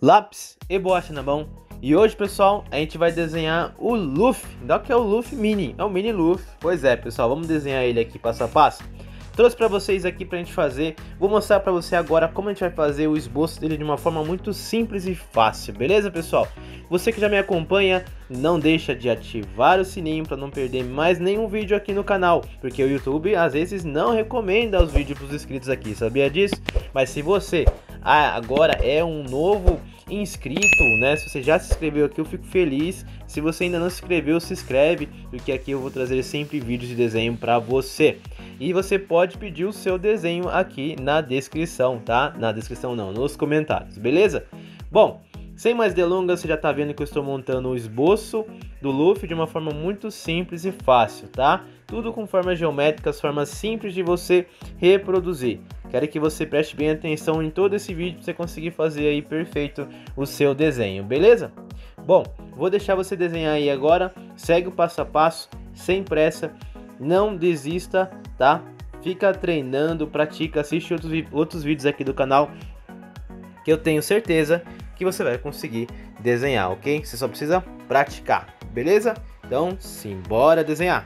lápis e borracha na mão. E hoje, pessoal, a gente vai desenhar o Luffy. Não que é o Luffy Mini, é o Mini Luffy. Pois é, pessoal, vamos desenhar ele aqui passo a passo. Trouxe para vocês aqui pra gente fazer. Vou mostrar para você agora como a gente vai fazer o esboço dele de uma forma muito simples e fácil, beleza, pessoal? Você que já me acompanha, não deixa de ativar o sininho para não perder mais nenhum vídeo aqui no canal, porque o YouTube às vezes não recomenda os vídeos para os inscritos aqui, sabia disso? Mas se você agora é um novo inscrito, né? Se você já se inscreveu aqui, eu fico feliz. Se você ainda não se inscreveu, se inscreve, porque aqui eu vou trazer sempre vídeos de desenho para você. E você pode pedir o seu desenho aqui na descrição, tá? Na descrição não, nos comentários, beleza? Bom, sem mais delongas, você já tá vendo que eu estou montando o esboço do Luffy de uma forma muito simples e fácil, tá? Tudo com formas geométricas, formas simples de você reproduzir. Quero que você preste bem atenção em todo esse vídeo para você conseguir fazer aí perfeito o seu desenho, beleza? Bom, vou deixar você desenhar aí agora, segue o passo a passo, sem pressa, não desista, tá? Fica treinando, pratica, assiste outros vídeos aqui do canal, que eu tenho certeza que você vai conseguir desenhar, ok? Você só precisa praticar, beleza? Então, simbora desenhar!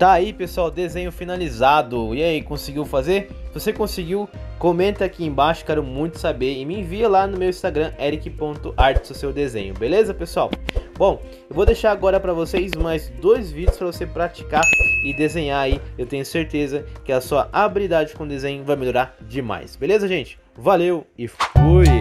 Tá aí, pessoal, desenho finalizado. E aí, conseguiu fazer? Se você conseguiu, comenta aqui embaixo, quero muito saber. E me envia lá no meu Instagram, eric.arts, o seu desenho, beleza, pessoal? Bom, eu vou deixar agora para vocês mais 2 vídeos para você praticar e desenhar aí. Eu tenho certeza que a sua habilidade com desenho vai melhorar demais. Beleza, gente? Valeu e fui!